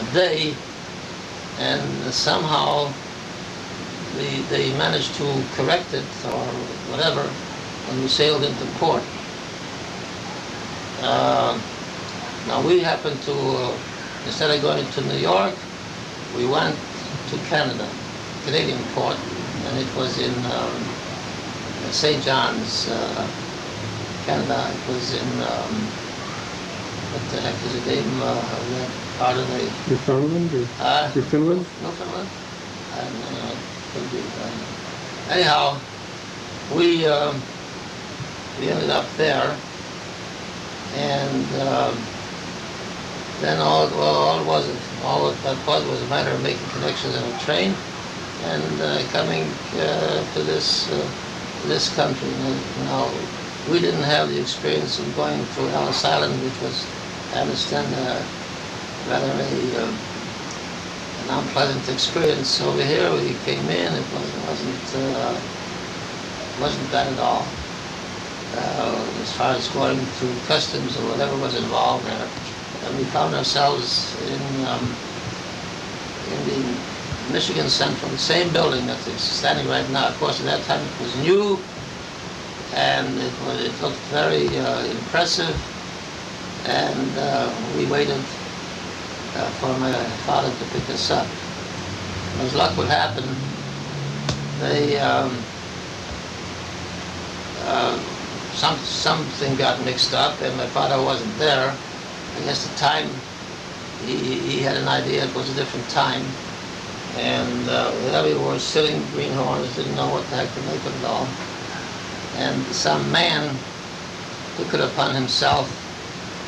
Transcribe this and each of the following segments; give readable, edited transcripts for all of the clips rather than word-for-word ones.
a day, and somehow they managed to correct it or whatever when we sailed into port. Now we happened to, instead of going to New York, we went to Canada, Canadian port, and it was in St. John's, Canada. It was in, what the heck is the name of that part of the... Newfoundland or Newfoundland? Newfoundland? I don't know, could be. Anyhow, we ended up there, and then all that was a matter of making connections in a train and coming to this country. Now, we didn't have the experience of going to Ellis Island, which was, I understand, rather an unpleasant experience. Over here, we came in. It wasn't bad at all. As far as going through customs or whatever was involved there, and we found ourselves in the Michigan Central, the same building that is standing right now. Of course, at that time it was new, and it looked very impressive, and we waited for my father to pick us up. As luck would happen, they something got mixed up, and my father wasn't there. I guess the time, he had an idea it was a different time, and we were sitting greenhorns, didn't know what the heck to make of it all. And some man took it upon himself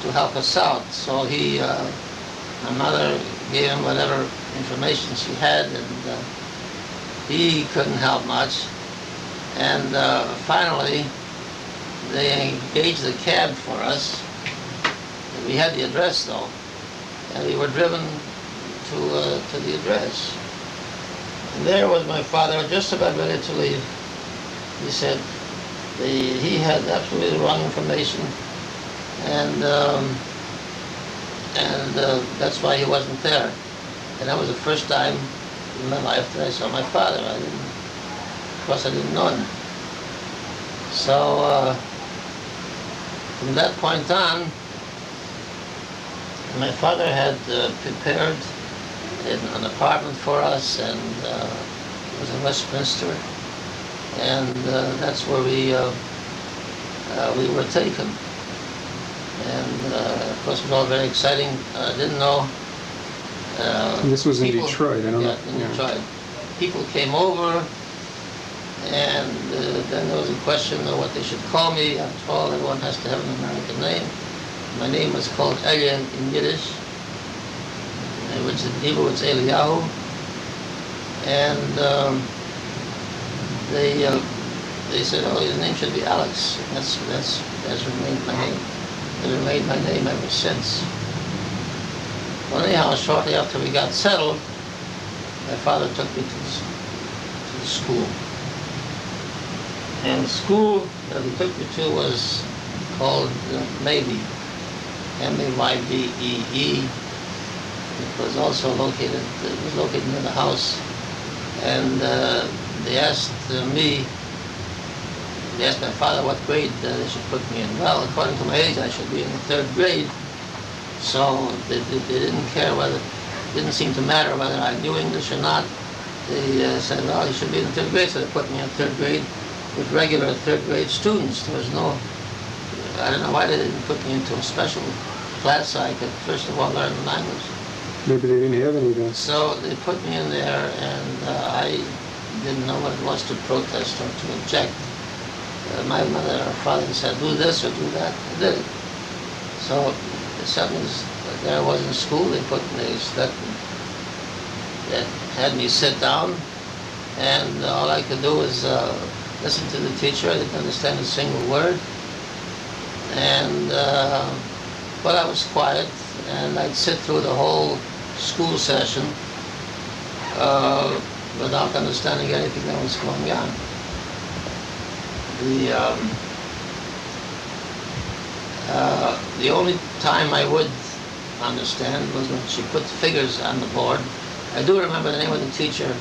to help us out. So my mother gave him whatever information she had, and he couldn't help much. And finally, they engaged a cab for us. We had the address though, and we were driven to the address. And there was my father, just about ready to leave. He said he had absolutely the wrong information, and that's why he wasn't there. And that was the first time in my life that I saw my father. Of course, I didn't know him. So from that point on, my father had prepared an apartment for us, and it was in Westminster, and that's where we were taken. And of course, it was all very exciting. I didn't know. And this was in Detroit, I don't know. Yeah, in Detroit. People came over, and then there was a question of what they should call me. After all, everyone has to have an American name. My name was called Elia in Yiddish, which in Hebrew it's Eliyahu. And they said, oh, his name should be Alex. That's remained my name. It remained my name ever since. Well, anyhow, shortly after we got settled, my father took me to the school. And the school that he took me to was called Maybe, M-A-Y-B-E-E. It was also located near the house. And they asked my father what grade they should put me in. Well, according to my age, I should be in the 3rd grade. So they didn't care whether, it didn't seem to matter whether I knew English or not. They said, well, you should be in the 3rd grade, so they put me in 3rd grade with regular 3rd grade students. There was no, I don't know why they didn't put me into a special class so I could first of all learn the language. Maybe they didn't have any then. So they put me in there, and I didn't know what it was to protest or to object. My mother or father said, do this or do that. I did it. So suddenly there I was in school. They had me sit down, and all I could do was listen to the teacher. I didn't understand a single word. And but I was quiet, and I'd sit through the whole school session without understanding anything that was going on. The only time I would understand was when she put figures on the board. I do remember the name of the teacher,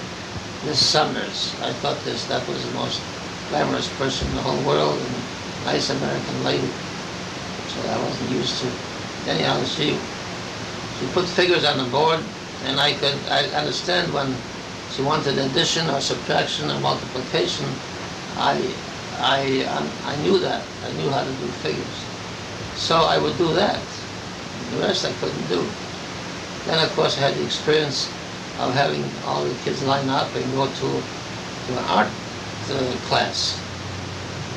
Miss Summers. I thought that was the most glamorous person in the whole world, and a nice American lady, which I wasn't used to. Anyhow, she put figures on the board, and I understand when she wanted addition or subtraction or multiplication. I knew that. I knew how to do figures. So I would do that. The rest I couldn't do. Then, of course, I had the experience of having all the kids line up and go to an art class,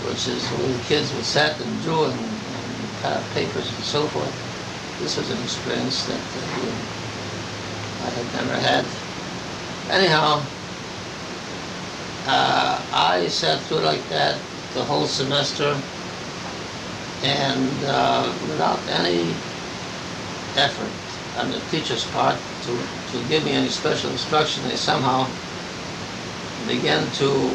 which is where the kids would sit and drew and cut out papers and so forth. This was an experience that I had never had. Anyhow, I sat through like that the whole semester, and without any effort on the teacher's part to give me any special instruction, they somehow began to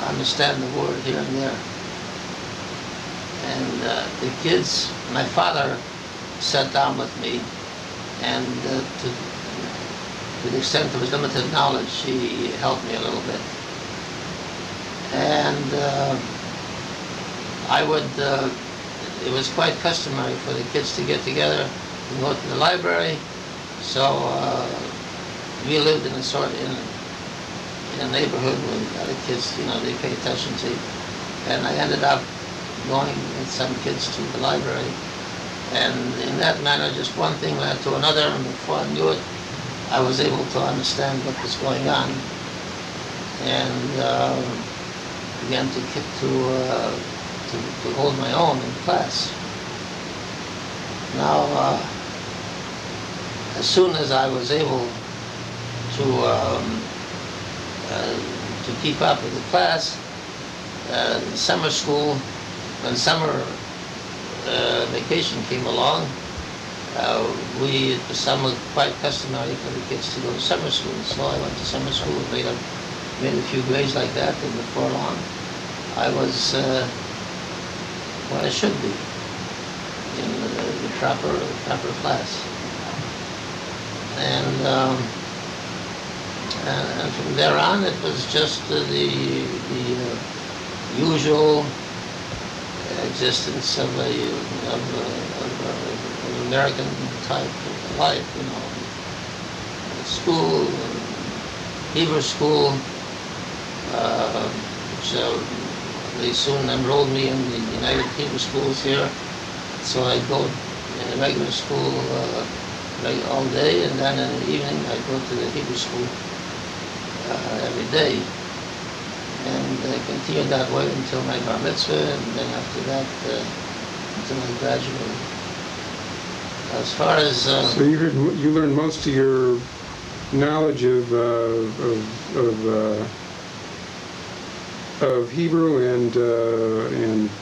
understand the word here and there. And the kids, my father sat down with me, and to the extent of his limited knowledge, he helped me a little bit. And it was quite customary for the kids to get together and go to the library. So we lived in a neighborhood where other kids, they pay attention to. And I ended up going with some kids to the library. And in that manner, just one thing led to another, and before I knew it, I was able to understand what was going on, and began to hold my own in class. Now, as soon as I was able to keep up with the class, summer school, when summer vacation came along, it was somewhat quite customary for the kids to go to summer school. So I went to summer school and made a few grades like that, and before long, I was where I should be in the proper class. And from there on, it was just the usual existence of American type of life, School, Hebrew school, which they soon enrolled me in the United Hebrew Schools here. So I go in regular school all day, and then in the evening I go to the Hebrew school every day. And I continued that way until my bar mitzvah, and then after that, until I graduated. As far as so you learned most of your knowledge of Hebrew and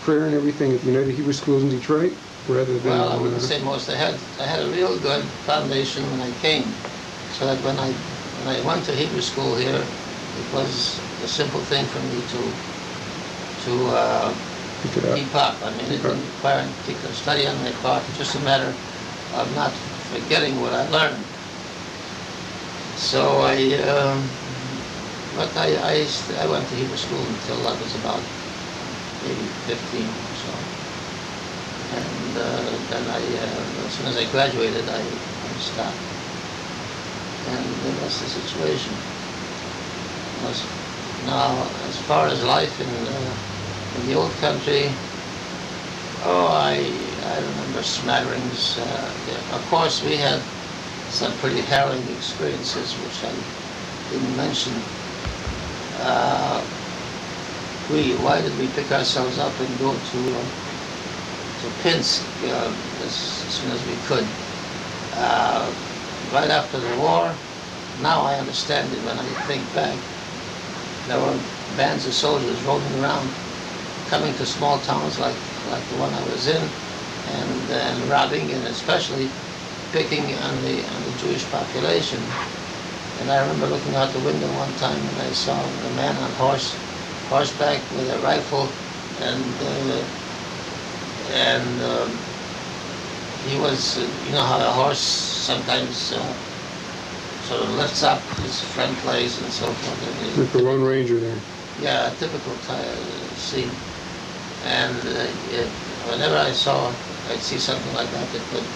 prayer and everything at the United Hebrew Schools in Detroit, rather than. Well, I wouldn't say most. I had a real good foundation when I came, so that when I went to Hebrew school here, it was a simple thing for me to keep up. I mean, it didn't require any particular study on my part. It's just a matter of not forgetting what I learned. So I went to Hebrew school until I was about maybe 15 or so. And then as soon as I graduated, I stopped. And that's the situation. Now, as far as life in the old country, I remember smatterings. Of course, we had some pretty harrowing experiences, which I didn't mention. Why did we pick ourselves up and go to Pinsk as soon as we could? Right after the war. Now I understand it when I think back. There were bands of soldiers rolling around, coming to small towns like the one I was in, and robbing, and especially picking on the Jewish population. And I remember looking out the window one time, and I saw a man on horseback with a rifle, and he was, you know how a horse sometimes sort of lifts up his front legs and so forth. Like the Lone Ranger there. Yeah, a typical scene. And whenever I'd see something like that, it could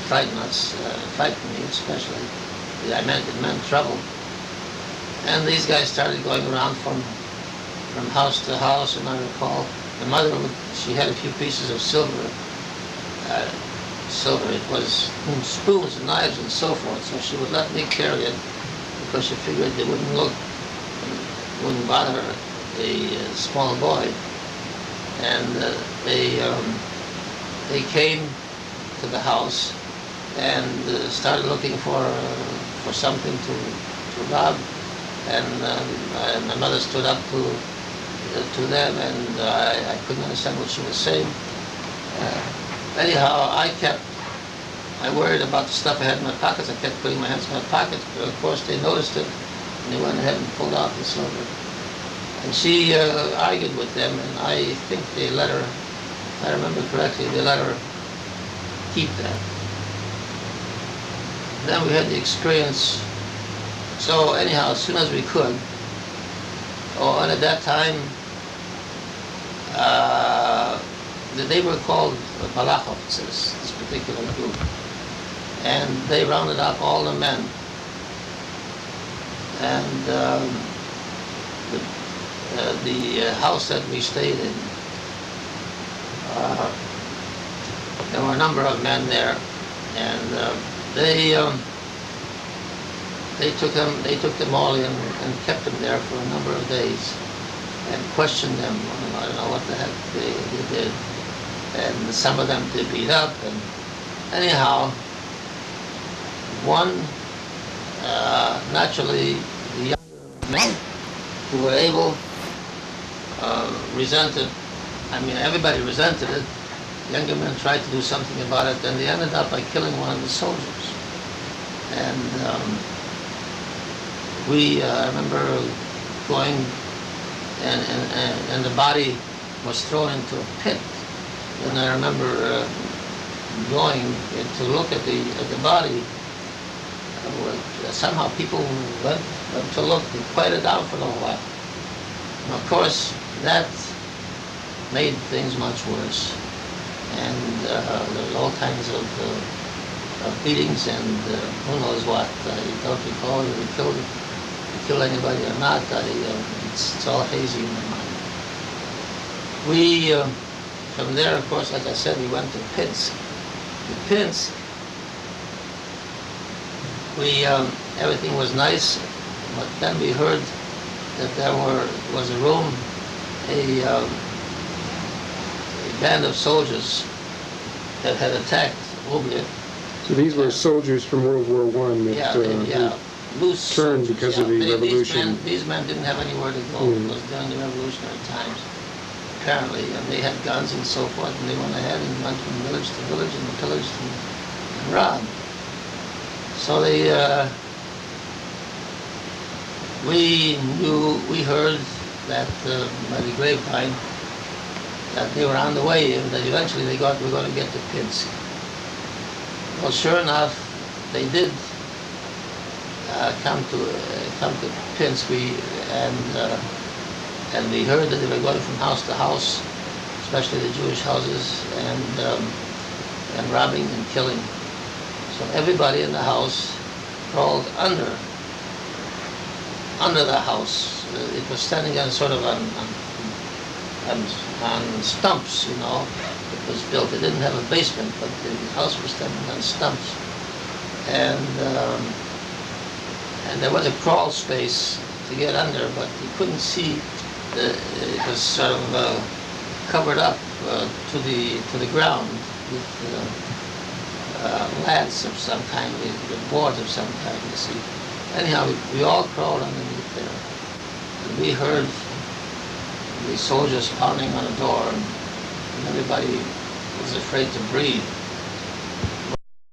frighten us, frighten me especially. It meant trouble. And these guys started going around from house to house, and I recall the mother she had a few pieces of silver. It was spoons and knives and so forth, so she would let me carry it because she figured it wouldn't bother a small boy. And they came to the house and started looking for something to rob. And my mother stood up to them, and I couldn't understand what she was saying. Anyhow, I worried about the stuff I had in my pockets. I kept putting my hands in my pockets, but of course they noticed it, and they went ahead and pulled out the silver. And she argued with them, and I think they let her, if I remember correctly, they let her keep that. Then we had the experience. So anyhow, as soon as we could, and at that time, they were called Malachovцы, this particular group, and they rounded up all the men. And the house that we stayed in, there were a number of men there, and they took them all in and kept them there for a number of days and questioned them. I don't know what the heck they did, and some of them they beat up. And anyhow, one naturally the younger men who were able resented. I mean, everybody resented it. Younger men tried to do something about it, and they ended up by killing one of the soldiers. And I remember going, and the body was thrown into a pit. And I remember going to look at the body. Somehow people went to look. They quieted down for a little while. And of course, that made things much worse. And there were all kinds of beatings and who knows what. I don't recall whether we killed anybody or not. It's all hazy in my mind. We, from there, of course, like I said, we went to Pinsk. In Pinsk, everything was nice, but then we heard that there was a room, a band of soldiers that had attacked Obliev. So these were soldiers from World War I that loose turned because of the revolution. These men didn't have anywhere to go. It was during the revolutionary times, apparently, and they had guns and so forth, and they went ahead and went from village to village and pillaged and robbed. So we heard that by the grapevine that they were on the way, and that eventually we were going to get to Pinsk. Well, sure enough, they did come to Pinsk. And we heard that they were going from house to house, especially the Jewish houses, and robbing and killing. So everybody in the house crawled under the house. It was standing on sort of on stumps, you know. It was built. It didn't have a basement, but the house was standing on stumps. And there was a crawl space to get under, but you couldn't see. It was sort of covered up to the ground with laths of some kind, with boards of some kind, you see. Anyhow, we all crawled underneath there. And we heard the soldiers pounding on the door, and everybody was afraid to breathe.